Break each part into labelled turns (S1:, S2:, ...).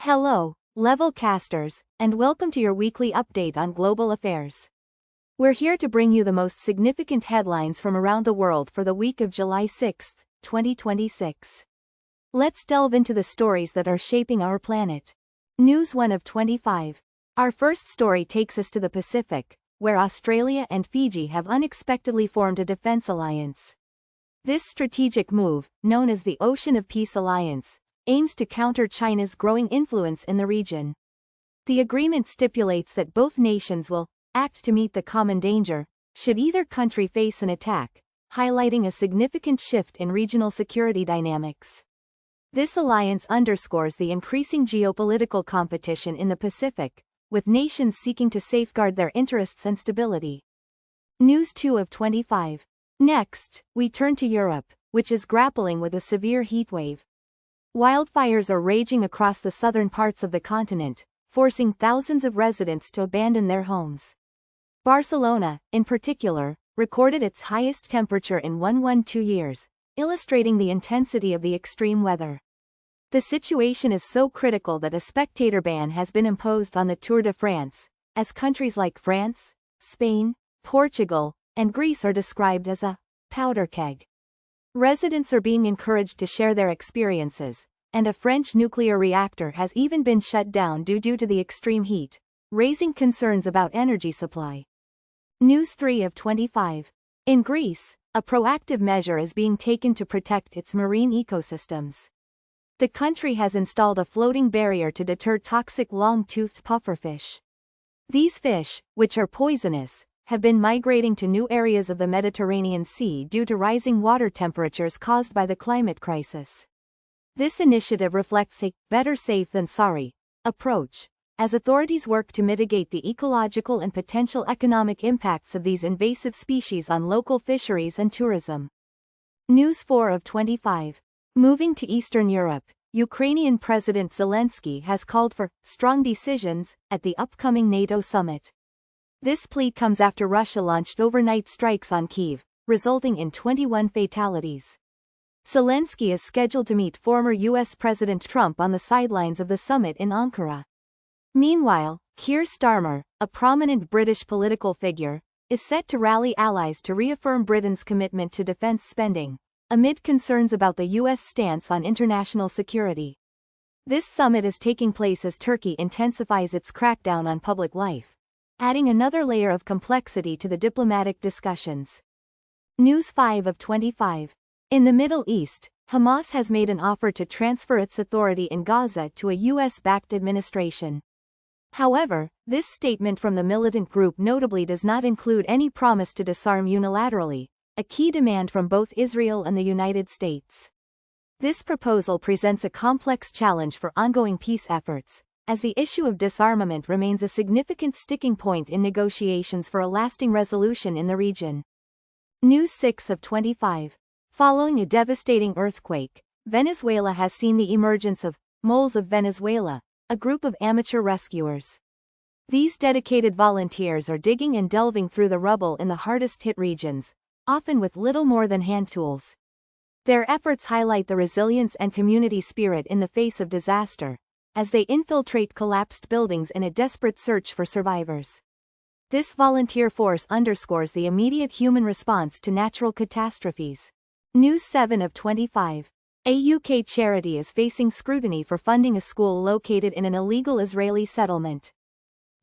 S1: Hello, level casters, and welcome to your weekly update on global affairs. We're here to bring you the most significant headlines from around the world for the week of July 6, 2026. Let's delve into the stories that are shaping our planet. News 1 of 25. Our first story takes us to the Pacific, where Australia and Fiji have unexpectedly formed a defense alliance. This strategic move, known as the Ocean of Peace Alliance, aims to counter China's growing influence in the region. The agreement stipulates that both nations will act to meet the common danger, should either country face an attack, highlighting a significant shift in regional security dynamics. This alliance underscores the increasing geopolitical competition in the Pacific, with nations seeking to safeguard their interests and stability. News 2 of 25. Next, we turn to Europe, which is grappling with a severe heatwave. Wildfires are raging across the southern parts of the continent, forcing thousands of residents to abandon their homes. Barcelona, in particular, recorded its highest temperature in 112 years, illustrating the intensity of the extreme weather. The situation is so critical that a spectator ban has been imposed on the Tour de France, as countries like France, Spain, Portugal, and Greece are described as a powder keg. Residents are being encouraged to share their experiences, and a French nuclear reactor has even been shut down due to the extreme heat, raising concerns about energy supply. News 3 of 25. In Greece, a proactive measure is being taken to protect its marine ecosystems. The country has installed a floating barrier to deter toxic long-toothed pufferfish. These fish, which are poisonous, have been migrating to new areas of the Mediterranean Sea due to rising water temperatures caused by the climate crisis. This initiative reflects a better safe than sorry approach, as authorities work to mitigate the ecological and potential economic impacts of these invasive species on local fisheries and tourism. News 4 of 25. Moving to Eastern Europe, Ukrainian President Zelensky has called for strong decisions at the upcoming NATO summit. This plea comes after Russia launched overnight strikes on Kyiv, resulting in 21 fatalities. Zelensky is scheduled to meet former U.S. President Trump on the sidelines of the summit in Ankara. Meanwhile, Keir Starmer, a prominent British political figure, is set to rally allies to reaffirm Britain's commitment to defense spending, amid concerns about the U.S. stance on international security. This summit is taking place as Turkey intensifies its crackdown on public life, adding another layer of complexity to the diplomatic discussions. News 5 of 25. In the Middle East, Hamas has made an offer to transfer its authority in Gaza to a U.S.-backed administration. However, this statement from the militant group notably does not include any promise to disarm unilaterally, a key demand from both Israel and the United States. This proposal presents a complex challenge for ongoing peace efforts, as the issue of disarmament remains a significant sticking point in negotiations for a lasting resolution in the region. News 6 of 25. Following a devastating earthquake, Venezuela has seen the emergence of Moles of Venezuela, a group of amateur rescuers. These dedicated volunteers are digging and delving through the rubble in the hardest-hit regions, often with little more than hand tools. Their efforts highlight the resilience and community spirit in the face of disaster, as they infiltrate collapsed buildings in a desperate search for survivors. This volunteer force underscores the immediate human response to natural catastrophes. News 7 of 25. A UK charity is facing scrutiny for funding a school located in an illegal Israeli settlement.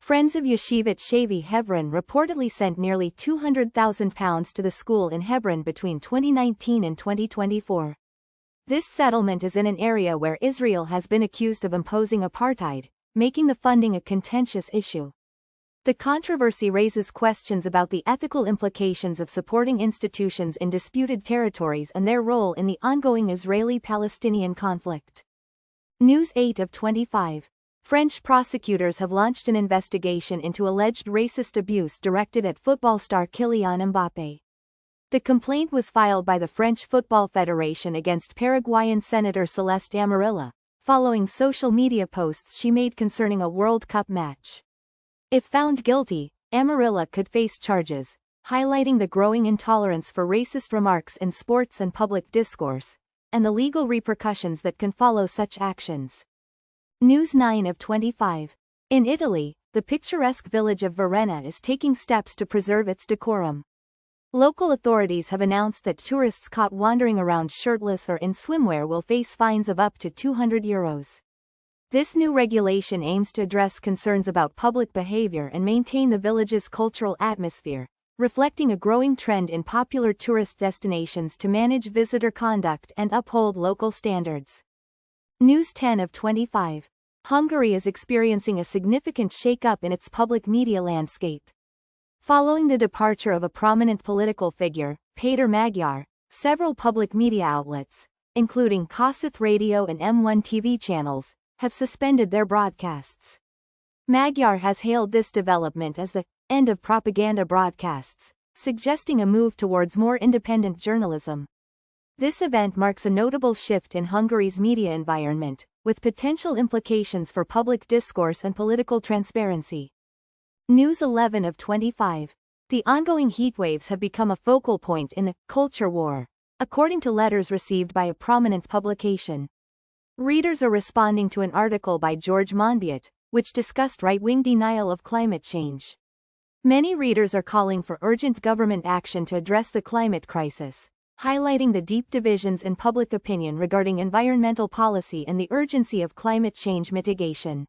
S1: Friends of Yeshivat Shavi Hebron reportedly sent nearly £200,000 to the school in Hebron between 2019 and 2024. This settlement is in an area where Israel has been accused of imposing apartheid, making the funding a contentious issue. The controversy raises questions about the ethical implications of supporting institutions in disputed territories and their role in the ongoing Israeli-Palestinian conflict. News 8 of 25. French prosecutors have launched an investigation into alleged racist abuse directed at football star Kylian Mbappé. The complaint was filed by the French Football Federation against Paraguayan Senator Celeste Amarilla, following social media posts she made concerning a World Cup match. If found guilty, Amarilla could face charges, highlighting the growing intolerance for racist remarks in sports and public discourse, and the legal repercussions that can follow such actions. News 9 of 25. In Italy, the picturesque village of Varenna is taking steps to preserve its decorum. Local authorities have announced that tourists caught wandering around shirtless or in swimwear will face fines of up to €200. This new regulation aims to address concerns about public behavior and maintain the village's cultural atmosphere, reflecting a growing trend in popular tourist destinations to manage visitor conduct and uphold local standards. News 10 of 25. Hungary is experiencing a significant shake-up in its public media landscape. Following the departure of a prominent political figure, Péter Magyar, several public media outlets, including Kossuth Radio and M1 TV channels, have suspended their broadcasts. Magyar has hailed this development as the end of propaganda broadcasts, suggesting a move towards more independent journalism. This event marks a notable shift in Hungary's media environment, with potential implications for public discourse and political transparency. News 11 of 25. The ongoing heatwaves have become a focal point in the culture war, according to letters received by a prominent publication. Readers are responding to an article by George Monbiot, which discussed right-wing denial of climate change. Many readers are calling for urgent government action to address the climate crisis, highlighting the deep divisions in public opinion regarding environmental policy and the urgency of climate change mitigation.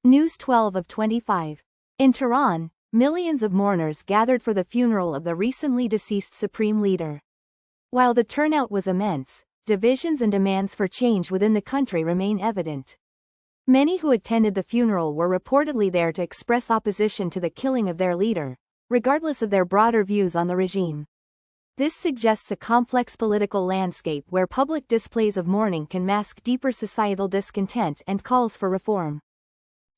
S1: News 12 of 25. In Tehran, millions of mourners gathered for the funeral of the recently deceased supreme leader. While the turnout was immense, divisions and demands for change within the country remain evident. Many who attended the funeral were reportedly there to express opposition to the killing of their leader, regardless of their broader views on the regime. This suggests a complex political landscape where public displays of mourning can mask deeper societal discontent and calls for reform.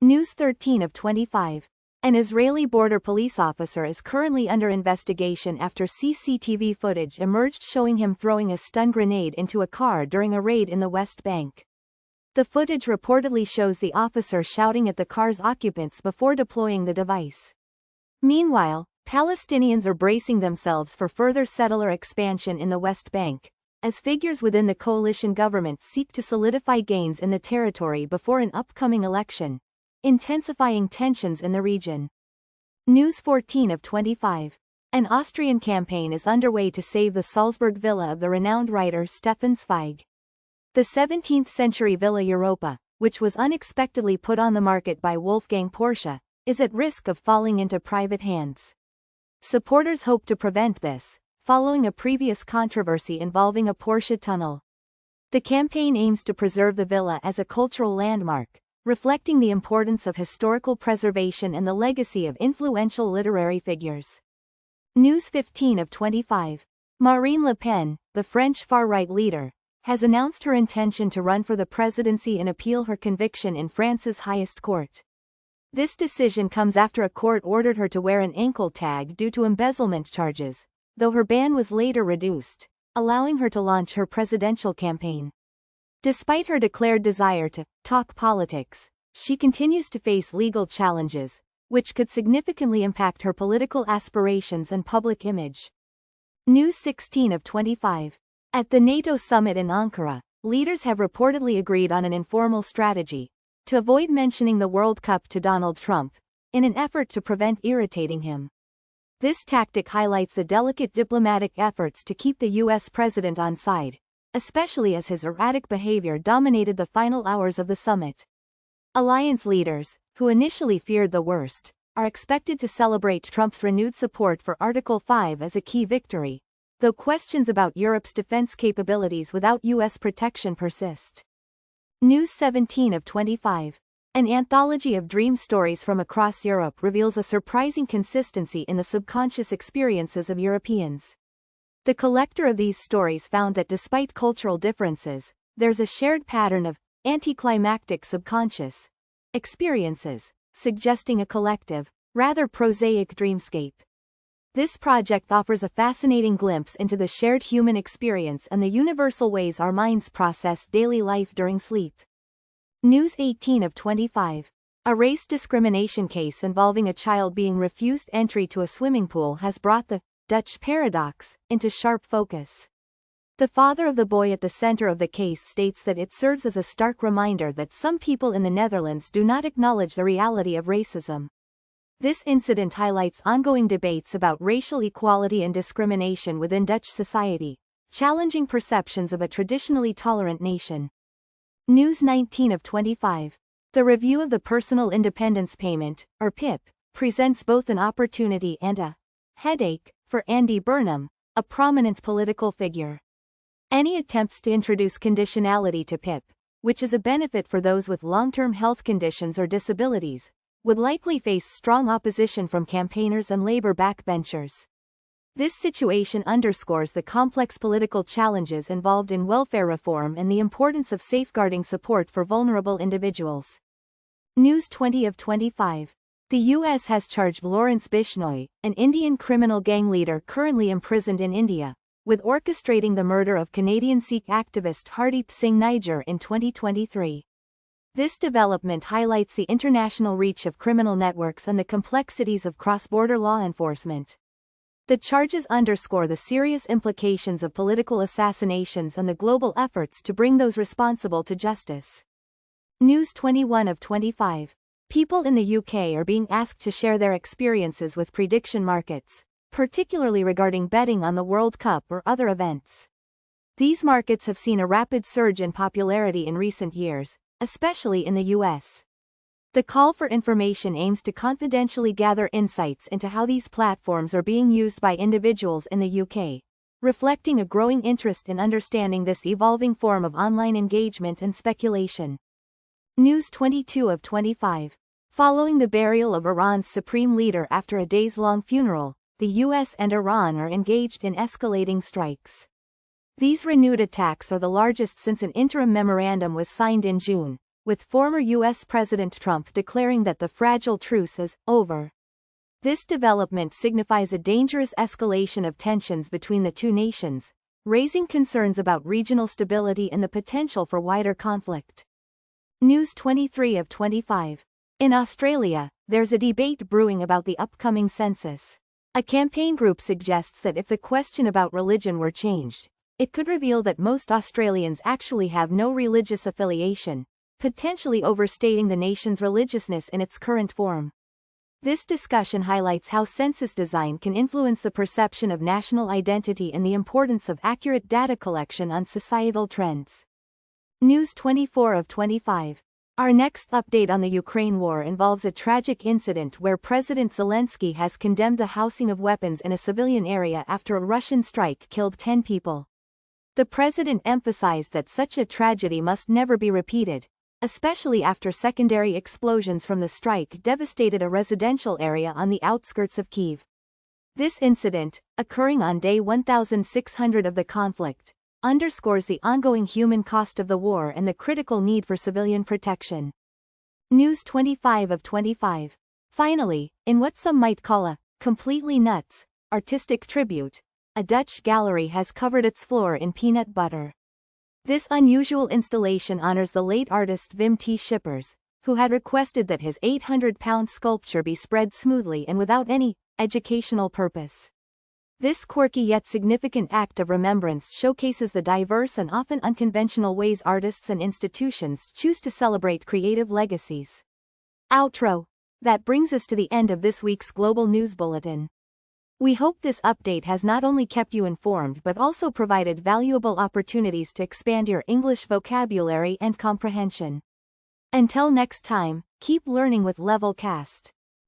S1: News 13 of 25. An Israeli border police officer is currently under investigation after CCTV footage emerged showing him throwing a stun grenade into a car during a raid in the West Bank. The footage reportedly shows the officer shouting at the car's occupants before deploying the device. Meanwhile, Palestinians are bracing themselves for further settler expansion in the West Bank, as figures within the coalition government seek to solidify gains in the territory before an upcoming election, intensifying tensions in the region. News 14 of 25. An Austrian campaign is underway to save the Salzburg villa of the renowned writer Stefan Zweig. The 17th-century Villa Europa, which was unexpectedly put on the market by Wolfgang Porsche, is at risk of falling into private hands. Supporters hope to prevent this, following a previous controversy involving a Porsche tunnel. The campaign aims to preserve the villa as a cultural landmark, reflecting the importance of historical preservation and the legacy of influential literary figures. News 15 of 25. Marine Le Pen, the French far-right leader, has announced her intention to run for the presidency and appeal her conviction in France's highest court. This decision comes after a court ordered her to wear an ankle tag due to embezzlement charges, though her ban was later reduced, allowing her to launch her presidential campaign. Despite her declared desire to talk politics, she continues to face legal challenges, which could significantly impact her political aspirations and public image. News 16 of 25. At the NATO summit in Ankara, leaders have reportedly agreed on an informal strategy to avoid mentioning the World Cup to Donald Trump, in an effort to prevent irritating him. This tactic highlights the delicate diplomatic efforts to keep the U.S. president on side, especially as his erratic behavior dominated the final hours of the summit. Alliance leaders, who initially feared the worst, are expected to celebrate Trump's renewed support for Article 5 as a key victory, though questions about Europe's defense capabilities without U.S. protection persist. News 17 of 25. An anthology of dream stories from across Europe reveals a surprising consistency in the subconscious experiences of Europeans. The collector of these stories found that despite cultural differences, there's a shared pattern of anticlimactic subconscious experiences, suggesting a collective, rather prosaic dreamscape. This project offers a fascinating glimpse into the shared human experience and the universal ways our minds process daily life during sleep. News 18 of 25. A race discrimination case involving a child being refused entry to a swimming pool has brought the Dutch paradox into sharp focus. The father of the boy at the center of the case states that it serves as a stark reminder that some people in the Netherlands do not acknowledge the reality of racism. This incident highlights ongoing debates about racial equality and discrimination within Dutch society, challenging perceptions of a traditionally tolerant nation. News 19 of 25. The review of the Personal Independence Payment, or PIP, presents both an opportunity and a headache for Andy Burnham, a prominent political figure. Any attempts to introduce conditionality to PIP, which is a benefit for those with long-term health conditions or disabilities, would likely face strong opposition from campaigners and Labour backbenchers. This situation underscores the complex political challenges involved in welfare reform and the importance of safeguarding support for vulnerable individuals. News 20 of 25. The U.S. has charged Lawrence Bishnoi, an Indian criminal gang leader currently imprisoned in India, with orchestrating the murder of Canadian Sikh activist Hardeep Singh Nijjar in 2023. This development highlights the international reach of criminal networks and the complexities of cross-border law enforcement. The charges underscore the serious implications of political assassinations and the global efforts to bring those responsible to justice. News 21 of 25. People in the UK are being asked to share their experiences with prediction markets, particularly regarding betting on the World Cup or other events. These markets have seen a rapid surge in popularity in recent years, especially in the US. The call for information aims to confidentially gather insights into how these platforms are being used by individuals in the UK, reflecting a growing interest in understanding this evolving form of online engagement and speculation. News 22 of 25. Following the burial of Iran's supreme leader after a days-long funeral, the US and Iran are engaged in escalating strikes. These renewed attacks are the largest since an interim memorandum was signed in June, with former U.S. President Trump declaring that the fragile truce is over. This development signifies a dangerous escalation of tensions between the two nations, raising concerns about regional stability and the potential for wider conflict. News 23 of 25. In Australia, there's a debate brewing about the upcoming census. A campaign group suggests that if the question about religion were changed, it could reveal that most Australians actually have no religious affiliation, potentially overstating the nation's religiousness in its current form. This discussion highlights how census design can influence the perception of national identity and the importance of accurate data collection on societal trends. News 24 of 25. Our next update on the Ukraine war involves a tragic incident where President Zelensky has condemned the housing of weapons in a civilian area after a Russian strike killed 10 people. The president emphasized that such a tragedy must never be repeated, especially after secondary explosions from the strike devastated a residential area on the outskirts of Kyiv. This incident, occurring on day 1600 of the conflict, underscores the ongoing human cost of the war and the critical need for civilian protection. News 25 of 25. Finally, in what some might call a completely nuts artistic tribute, a Dutch gallery has covered its floor in peanut butter. This unusual installation honors the late artist Wim T. Schippers, who had requested that his 800-pound sculpture be spread smoothly and without any educational purpose. This quirky yet significant act of remembrance showcases the diverse and often unconventional ways artists and institutions choose to celebrate creative legacies. Outro. That brings us to the end of this week's Global News Bulletin. We hope this update has not only kept you informed but also provided valuable opportunities to expand your English vocabulary and comprehension. Until next time, keep learning with Levelcast.